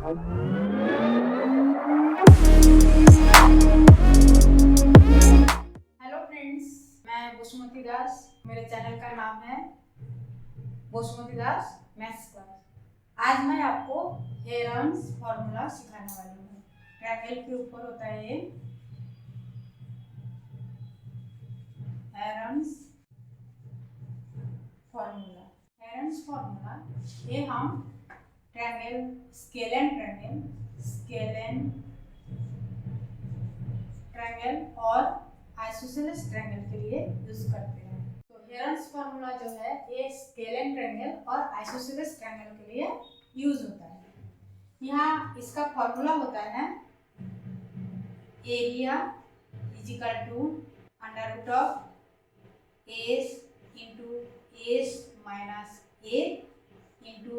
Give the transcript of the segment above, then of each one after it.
Hello friends, मैं बसुमती दास। मेरे channel का नाम है बसुमती दास मैथ्स क्लास। आज मैं आपको हेरन्स फॉर्मूला सिखाने वाली हूँ। ट्रायंगल के ऊपर होता है ये हेरन्स फॉर्मूला। हेरन्स फॉर्मूला ये हम ट्रायंगल स्केलेन ट्रायंगल और आइसोसेलेस ट्रायंगल के लिए यूज करते हैं। तो हेरन्स फॉर्मूला जो है ये स्केलेन ट्रायंगल और आइसोसेलेस ट्रायंगल के लिए यूज होता है। यहाँ इसका फॉर्मूला होता है area is equal to under root of S into S minus A into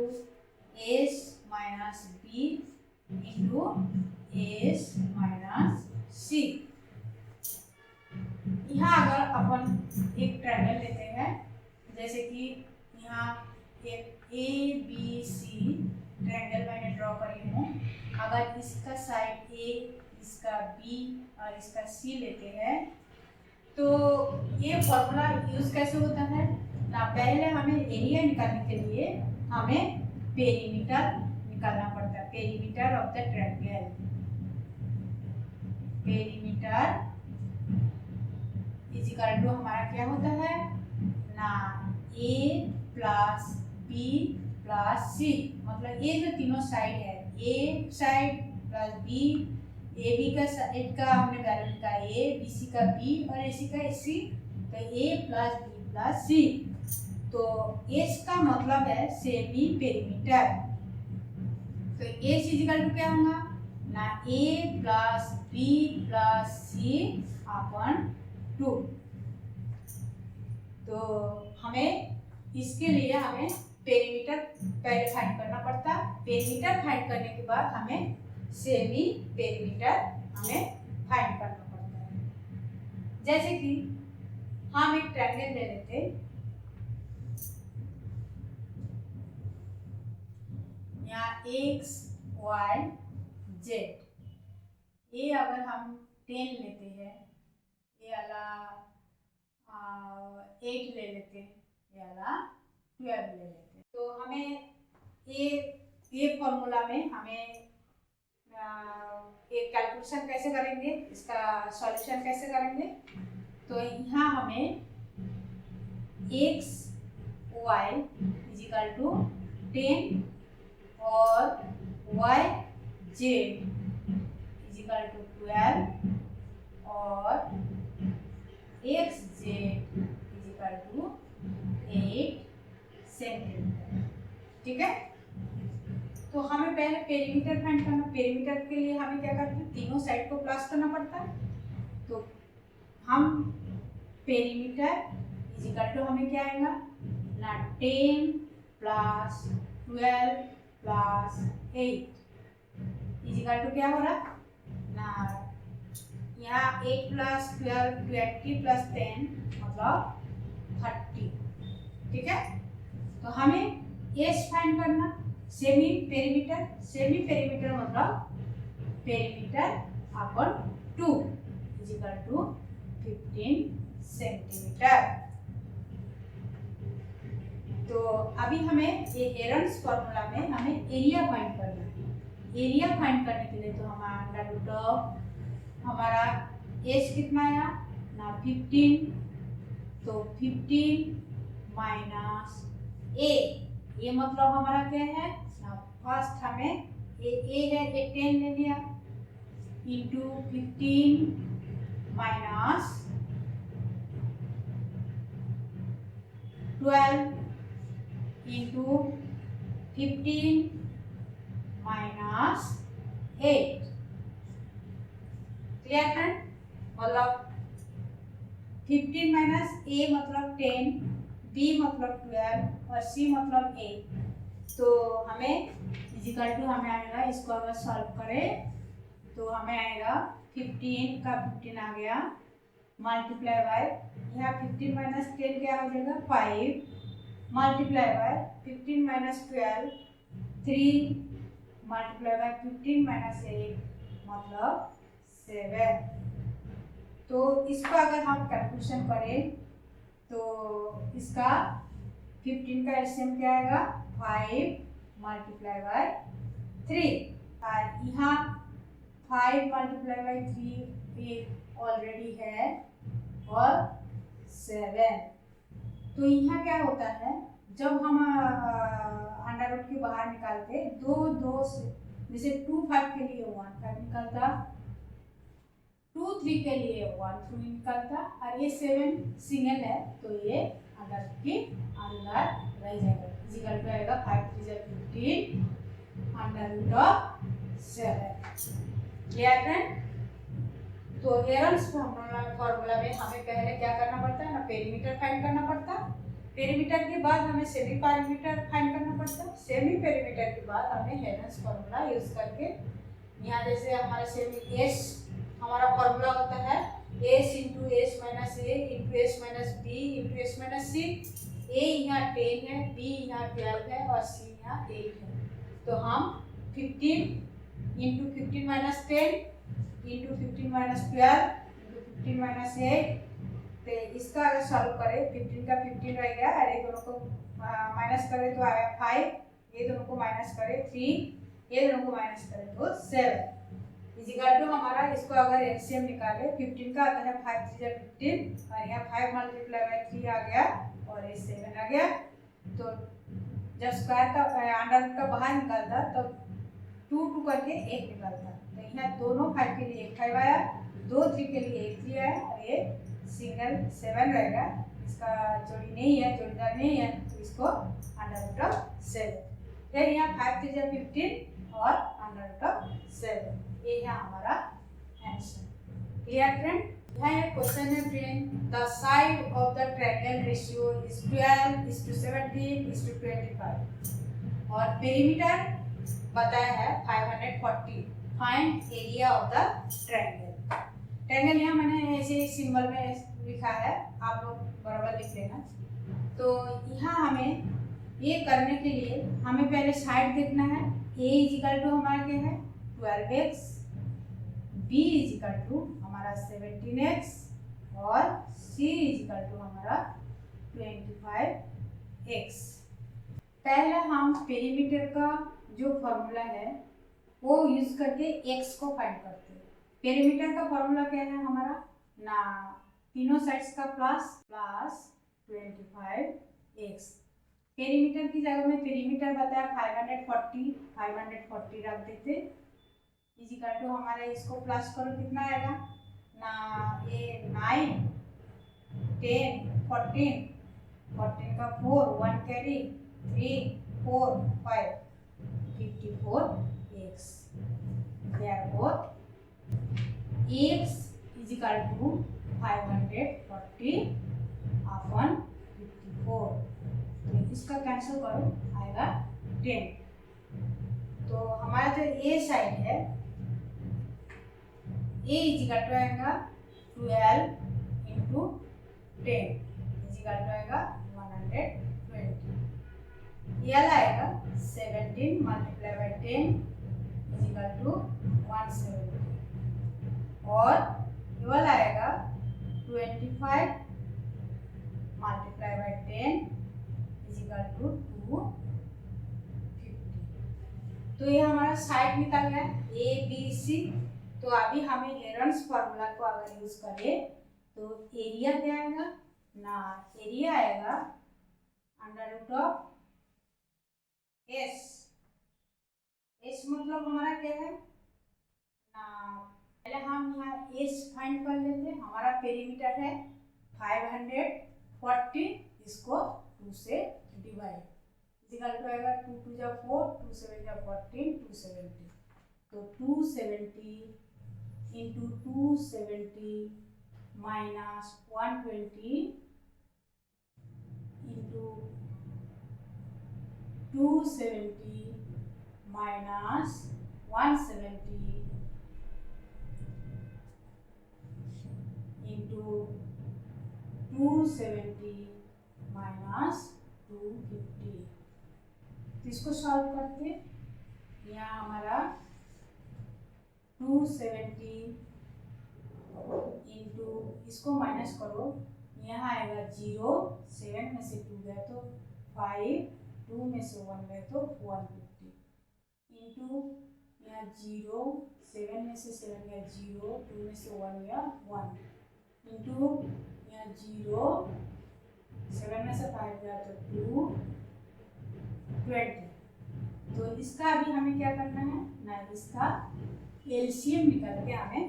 S minus B into S minus C. यहाँ अगर अपन एक ट्रायंगल लेते हैं, जैसे कि यहाँ एक ए बी सी ट्रायंगल मैंने ड्रॉ करी हूँ। अगर इसका साइड ए, इसका बी और इसका सी लेते हैं तो ये फॉर्मूला यूज कैसे होता है ना। पहले हमें एरिया निकालने के लिए हमें पेरीमीटर निकालना पड़ता है। Perimeter of the triangle, perimeter is equal to हमारा क्या होता है ना A plus B plus C. मतलब ये जो तीनों साइड है, A side plus B, A B का साइड का हमने वैल्यू लिखा ए, बी सी का बी और ए सी का सी, तो ए प्लस बी प्लस सी। तो एस का मतलब है सेमी पेरीमीटर। तो एस इजिकल टू क्या होगा ना ए प्लस बी प्लस सी अपन 2। तो हमें इसके लिए हमें पेरीमीटर पहले फाइंड करना पड़ता। पेरीमीटर फाइंड करने के बाद हमें सेमी पेरीमीटर हमें फाइंड करना पड़ता है। जैसे कि हम एक ट्रायंगल ले लेते, यहाँ एक्स वाई जेड। ये अगर हम 10 लेते हैं, ये वाला 8 ले लेते हैं, ये वाला 12 ले लेते हैं। तो हमें ये फॉर्मूला में हमें एक कैलकुलेशन कैसे करेंगे, इसका सॉल्यूशन कैसे करेंगे। तो यहाँ हमें एक्स वाई इजिकल टू 10 और वाई जेड इजिकल टू 12 और X Z equal to 8 centimetre. ठीक है। तो हमें पहले पेरीमीटर फाइंड करना। पेरीमीटर के लिए हमें क्या करना है, तीनों साइड को प्लस करना पड़ता है। तो हम पेरीमीटर इजिकल टू हमें क्या आएगा ना 10 प्लस 12 प्लस 8 इजिकल टू क्या हो रहा ना, यहाँ 8 प्लस 12 20 प्लस 10 मतलब 30। ठीक है। तो हमें एस फाइंड करना, सेमी पेरीमीटर। सेमी पेरीमीटर मतलब पेरीमीटर अपन 2 इजिकल टू 15 सेंटीमीटर। तो अभी हमें ये हेरन्स फॉर्मूला में हमें एरिया फाइंड करना है। एरिया फाइंड करने के लिए तो हमारा अंडर रूट ऑफ हमारा एस कितना आया ना 15, तो 15 माइनस ए, ये मतलब हमारा क्या है ना, फर्स्ट हमें ए है, ए 10 ले लिया into 15 minus 12 into 15 minus 8। Clear friend. मतलब 15 माइनस ए मतलब 10, बी मतलब 12 और सी मतलब 8। तो हमें इजिकल टू हमें आएगा, इसको अगर सॉल्व करें तो हमें आएगा 15 का 15 आ गया मल्टीप्लाई बाय, यहाँ 15 माइनस 10 क्या हो जाएगा 5 multiply by 15 minus 12 3 multiply by 15 minus 8 मतलब 7। तो इसको अगर हम कैलकुलेशन करें तो इसका 15 का एलसीएम क्या आएगा 5 मल्टीप्लाई बाय 3 और यहाँ 5 मल्टीप्लाई बाय 3 ऑलरेडी है और 7। तो यहाँ क्या होता है जब हम अंडर रूट के बाहर निकालते दो से जैसे 2 5 के लिए 1 5 निकलता, 2 3 के लिए 1 3 निकलता और ये 7 सिंगल है तो ये अंडर रूट के अंदर रह जाएगा। इक्वल टू आएगा 5 3 15 under root of 7। Clear friend? तो हेरल्स फॉर्मूला में हमें पहले क्या करना पड़ता है ना पेरीमीटर फाइंड करना पड़ता, पेरीमीटर के बाद हमें सेमी पेरीमीटर फाइंड करना पड़ता, सेमी पेरीमीटर के बाद हमें हेरल्स फॉर्मूला यूज करके यहाँ जैसे हमारा सेमी एस हमारा फॉर्मूला होता है S into S minus A into S minus B into S minus C. A यहाँ 10 है, बी यहाँ 12 है और सी यहाँ 8 है। तो हम 15 into 15 minus 10 into 15 minus 12 into 15 minus 8। तो इसका अगर सॉल्व करें 15 का 15 रह गया और ये दोनों को माइनस करें तो आया 5, ये दोनों को माइनस करें 3, ये दोनों को माइनस करें तो 7 इजिकल टू हमारा इसको अगर एलसीएम निकाले 15 का आता है 5 3 15 और यहाँ 5 मल्टीप्लाई बाय 3 आ गया और ये 7 आ गया। तो जब स्क्वायर का अंडर रूट का बाहर निकलता तो 2 2 करके 1 निकलता। तो यहाँ दोनों 5 के लिए 1 5 आया, 2 3 के लिए 1 3 आया और ये सिंगल 7 रहेगा। इसका जोड़ी नहीं है, जोड़ीदार नहीं है तो इसको अंडर रूट ऑफ 7। फिर यहाँ 5 3 15 और अंडर रूट ऑफ 7 ये है हमारा आंसर। Clear friend? यहाँ एक क्वेश्चन है friend, the side of the triangle ratio is 12:17:25 और पेरीमीटर बताया है 540। Find area of the triangle. Triangle यहाँ मैंने ऐसे सिंबल में लिखा है, आप लोग बराबर लिख लेना। तो यहाँ हमें ये करने के लिए हमें पहले साइड देखना है। ए इजिकल टू हमारा क्या है 12x, b इजिकल टू हमारा 17x और c इजिकल टू हमारा 25x। पहले हम पेरीमीटर का जो फॉर्मूला है वो यूज करके x को फाइंड करते हैं। पेरीमीटर का फॉर्मूला क्या है हमारा ना तीनों साइड्स का प्लस 25x। पेरीमीटर की जगह में पेरीमीटर बताया 540 रख देते इजिकल टू हमारा इसको प्लस करो कितना आएगा ना ये 9 10 14 का 4 1 carry 3 4 5 54x। therefore x equal to 540 upon 54। तो इसका कैंसिल करो आएगा 10। तो हमारा जो ए साइड है ए इजिकल टू आएगा 12 इंटू 10 इजिकल टू आएगा 120। एल आएगा 17 मल्टीप्लाई बाय 10 इजिकल टू 170 और यूएल आएगा 25 मल्टीप्लाई बाय 10 इजिकल टू 250। तो ये हमारा साइड निकल गया ए बी सी। तो अभी हमें हेरन्स फार्मूला को अगर यूज करें तो एरिया क्या आएगा ना एरिया आएगा under root of S. S मतलब हमारा क्या है ना पहले हम यहाँ एस फाइंड कर लेते हैं। हमारा पेरीमीटर है 540, इसको 2 से डिवाइड इक्वल टू आएगा 2 2 जा 4 2 7 जा 14 270। तो 270 into 270 minus 120 into 270 minus 170 into 270 minus 250। इसको सॉल्व करते यहाँ हमारा 270 इंटू, इसको माइनस करो, यहाँ आएगा 0, 7 में से 2 गया तो 5, 2 में से 1 गया तो 150 इंटू यहाँ 0, 7 में से 7 गया 0, 2 में से 1 गया 1 इंटू यहाँ 0, 7 में से 5 गया तो 2, 20। तो इसका अभी हमें क्या करना है ना, इसका एलसीएम निकाल के हमें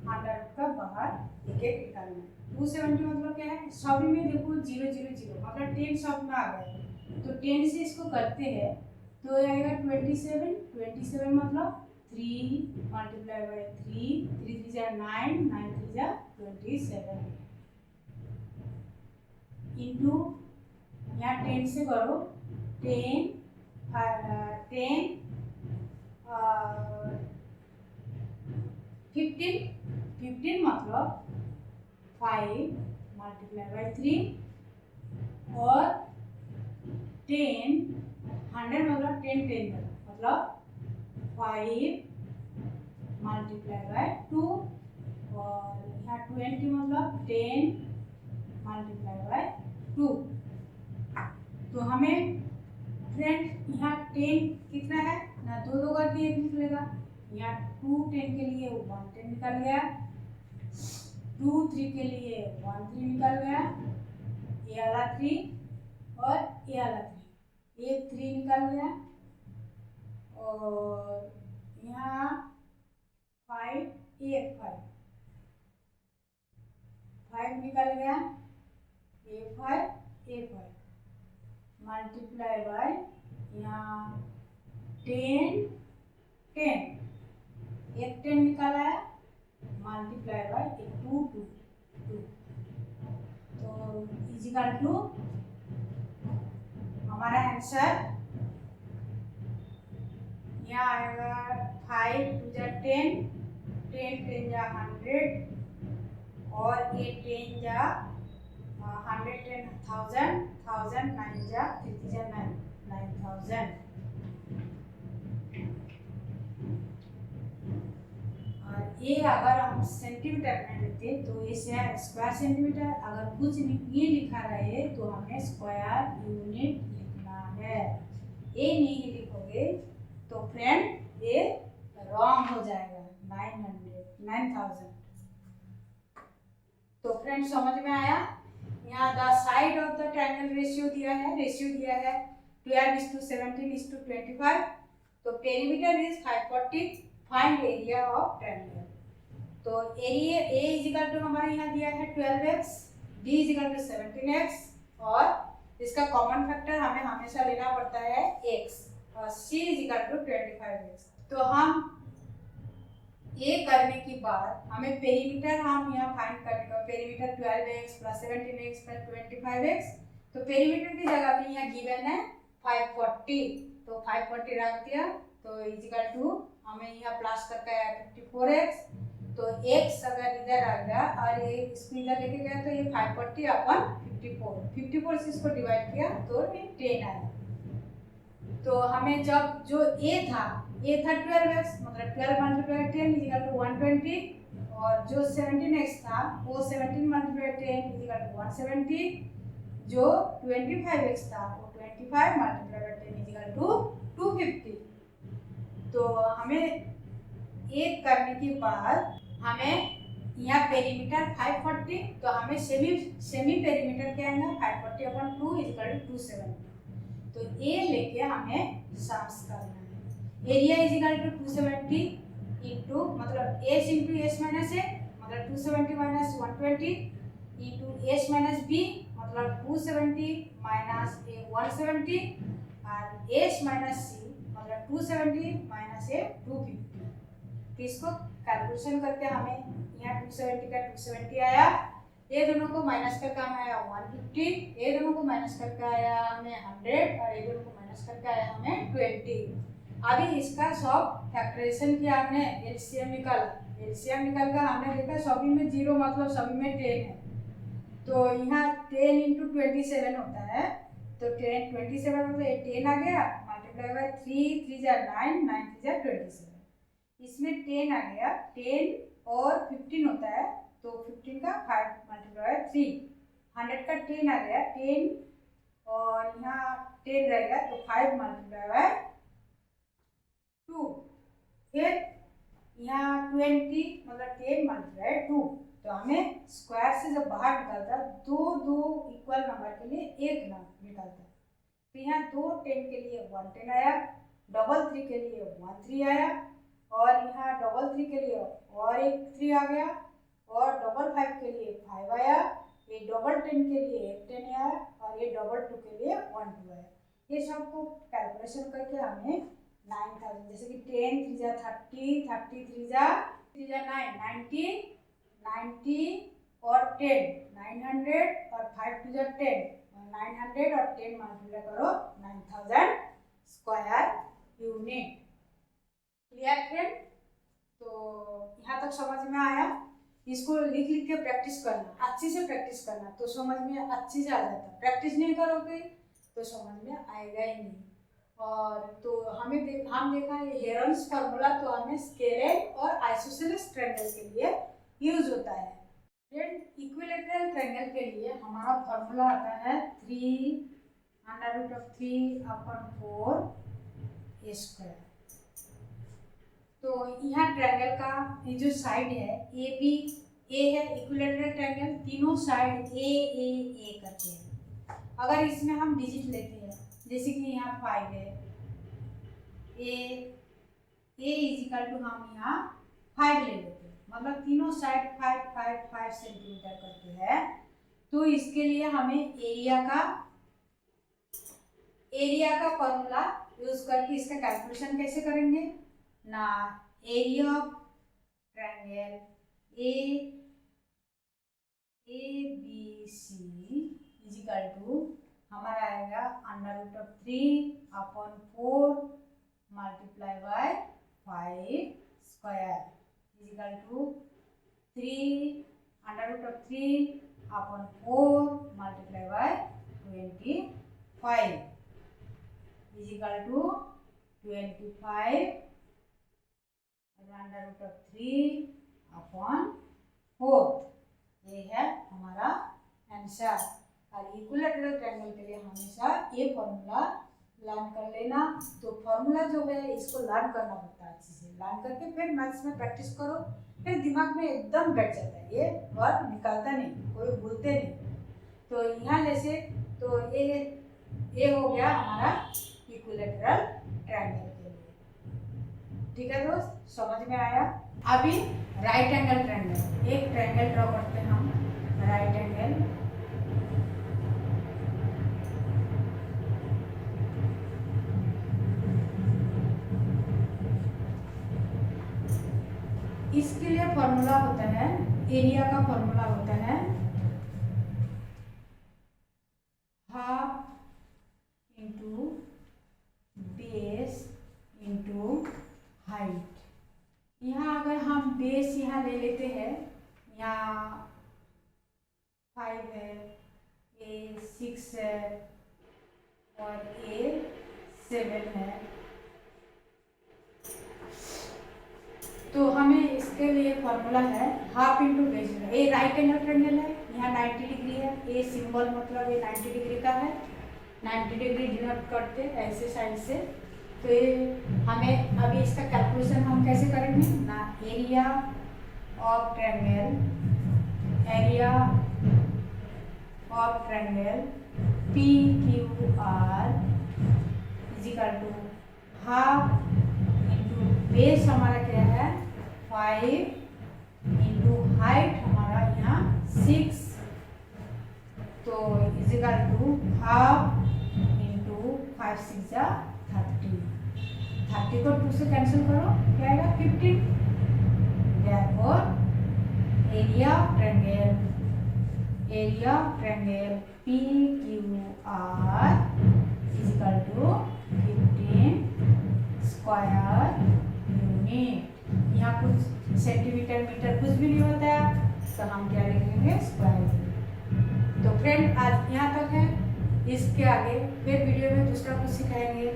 100 का बाहर एक एक निकालना है। 270 मतलब क्या है, सभी में देखो 0 0 0 मतलब 10 सब में आ गए, तो 10 से इसको करते हैं तो आएगा 27, 27 मतलब 3 मल्टीप्लाई बाय 3, 3 3 जा 9, 9 3 जा 27 इंटू यहाँ 10 से करो 10 15 मतलब 5 मल्टीप्लाई बाय 3 और 10 100 मतलब 10 10 मतलब 5 मल्टीप्लाई बाय 2 और यहाँ 20 मतलब 10 मल्टीप्लाई बाय 2। तो हमें फ्रेंड यहाँ 10 कितना है ना, 2 2 करके 1 निकलेगा, यहाँ 2 10 के लिए 1 10 निकल गया, 2 3 के लिए 1 3 निकल गया, ये वाला 3 और ये वाला 3, ये 3 निकल गया और यहाँ 5 ये 5 निकल गया, ये 5 मल्टीप्लाई बाय यहाँ 10 10 एक 10 निकाला है मल्टीप्लाई बाय 2 2 2, तो इजिकल टू हमारा आंसर यहाँ आएगा 5 2 जा 10, 10 10 जा 100 और ये 10 जा 110 1000, 1000 9 जा 3 जा 9 9000 और ये अगर हम सेंटीमीटर में लिखते तो ये स्क्वायर सेंटीमीटर, अगर कुछ ये लिखा रहे तो हमें स्क्वायर यूनिट लिखना है, ये नहीं लिखोगे तो फ्रेंड ये रॉन्ग हो जाएगा 9000। तो फ्रेंड समझ में आया, यहाँ the side of the triangle ratio दिया है 12:17:25, तो perimeter is 540, find area of triangle. तो area A is equal to हमारे यहाँ दिया है 12x, b is equal to 17x और इसका कॉमन फैक्टर हमें हमेशा लेना पड़ता है x और c is equal to 25x। तो हम ये करने के बाद हमें पेरीमीटर हम यहाँ फाइंड करने का, पेरीमीटर 12x + 17x + 25x, तो पेरीमीटर की जगह पे यहाँ गिवन है 540, तो 540 रख दिया, तो इजिकल टू हमें यहाँ प्लस करके आया 54x, तो x अगर इधर आ गया और ये इसको इधर लेके गया तो ये 540 अपन 54 से इसको डिवाइड किया तो ये 10 आया। तो हमें जब जो a था 12x मतलब 12 × 10 = 120 और जो 17x था वो 17 × 10 = 170, जो 25x था वो 25 × 10 = 250। तो हमें एक करने के बाद हमें यहाँ पेरीमीटर 540, तो हमें सेमी पेरीमीटर क्या है ना 540/2 = 270, तो ये लेके हमें सम्स करना है। Area is equal to 270 into मतलब h into s minus a मतलब 270 minus 120 into h minus b मतलब 270 माइनस a 170 और h माइनस c मतलब 270 माइनस a 250। तो इसको कैलकुलेशन करके हमें यहाँ 270 का 270 आया, ये दोनों को माइनस करके हमें आया 150, ये दोनों को माइनस करके आया हमें 100 और ये दोनों को माइनस करके आया हमें 20। अभी इसका सब फैक्टराइजेशन किया हमने, एलसीएम निकाल कर हमने देखा सभी में 0 मतलब सभी में 10 है, तो यहाँ 10 × 27 होता है, तो 10 27 मतलब 10 आ गया मल्टीप्लाई बाय 3, 3 जा 9, 9 3 जा 27। इसमें 10 आ गया, 10 और 15 होता है, तो 15 का 5 मल्टीप्लाई बाय 3, 100 का 10 आ गया, 10 और यहाँ 10 रहेगा तो 5 मल्टीप्लाई बाय 2, फिर यहाँ 20 मतलब 10 मल्टीप्लाई 2, तो हमें स्क्वायर से जब बाहर निकलता है दो इक्वल नंबर के लिए एक नंबर निकलता है, तो यहाँ 2 10 के लिए 1 10 आया, डबल 3 के लिए 1 3 आया, और यहाँ डबल 3 के लिए और एक 3 आ गया, और डबल 5 के लिए 5 आया, ये डबल 10 के लिए एक 10 आया, और ये डबल 2 के लिए 1 2 आया। ये सबको कैलकुलेशन करके हमें 9000, जैसे कि 10 3 जा 30, 30 3 जा 9, 90 और 10 900 और 5 2 जा 10, 900 और 10 मल्टीप्लाई करो 9000 स्क्वायर यूनिट। Clear friend? तो यहाँ तक समझ में आया? इसको लिख लिख के प्रैक्टिस करना, अच्छे से प्रैक्टिस करना, तो समझ में अच्छे से आ जाता है। प्रैक्टिस नहीं करोगे तो समझ में आएगा ही नहीं। और तो हम देखा है हेरन्स फार्मूला तो हमें स्केलेन और आइसोसेलेस ट्रायंगल के लिए यूज होता है। फ्रेंड, इक्विलैटरल ट्रायंगल के लिए हमारा फार्मूला आता है 3√3/4 a स्क्वायर। तो यहाँ ट्रायंगल का ये जो साइड है ए बी ए है, इक्विलैटरल ट्रायंगल तीनों साइड ए करते हैं। अगर इसमें हम डिजिट लेते हैं, जैसे कि यहाँ 5 है, ए इजिकल टू हम यहाँ 5 ले लेते हैं, मतलब तीनों साइड 5 सेंटीमीटर करते हैं। तो इसके लिए हमें एरिया का फॉर्मूला यूज करके इसका कैलकुलेशन कैसे करेंगे ना, area of triangle A B C equal to हमारा आएगा √3/4 multiply by 5 square equal to 3√3/4 multiply by 25 equal to 25 √3/4। ये है हमारा आंसर। और इक्विलैटरल ट्रायंगल के लिए हमेशा ये फॉर्मूला लर्न कर लेना। तो फॉर्मूला जो है इसको लर्न करना पड़ता है, अच्छे से लर्न करके फिर मैथ्स में प्रैक्टिस करो, फिर दिमाग में एकदम बैठ जाता है, ये वर्ड निकलता नहीं, कोई भूलते नहीं। तो यहाँ जैसे तो ये हो गया हमारा इक्विलैटरल ट्रायंगल के लिए। ठीक है दोस्त, समझ में आया? अभी राइट एंगल ट्रायंगल, एक ट्रायंगल ड्रॉ करते हैं हम, राइट एंगल। इसके लिए फॉर्मूला होता है, एरिया का फॉर्मूला होता है half into base into height. यहाँ अगर हम बेस यहाँ ले लेते हैं, यहाँ 5 है, ए 6 है और ए 7 है, तो हमें इसके लिए फॉर्मूला है हाफ इंटू बेस। ये राइट एंगल ट्रायंगल है, यहाँ 90 डिग्री है, ये सिंबल मतलब ये 90 डिग्री का है, 90 डिग्री डिनोट करते ऐसे साइड से। तो ये हमें अभी इसका कैलकुलेशन हम कैसे करेंगे ना, area of triangle P Q R equal to half into base हमारा क्या है 5 इंटू हाइट हमारा यहाँ 6, तो इजिकल टू हाफ इंटू 5 6 जा 30 को 2 से कैंसिल करो, क्या आएगा 15। therefore area of triangle PQR equal to 15 square unit. यहाँ कुछ सेंटीमीटर मीटर कुछ भी नहीं होता है, तो हम क्या लिखेंगे स्क्वायर यूनिट। तो फ्रेंड आज यहाँ तक है, इसके आगे फिर वीडियो में दूसरा कुछ सिखाएंगे।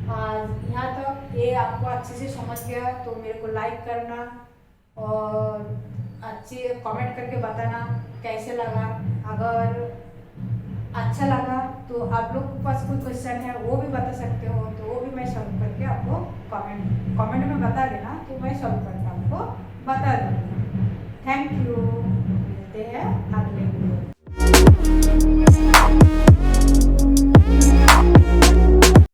यहाँ तक ये आपको अच्छे से समझ गया तो मेरे को लाइक करना और अच्छे कमेंट करके बताना कैसे लगा। अगर अच्छा लगा तो आप लोग के पास कोई क्वेश्चन है वो भी बता सकते हो, तो वो भी मैं सॉल्व करके आपको कमेंट में बता देना, तो मैं सॉल्व करके आपको बता दूँगी। Thank you.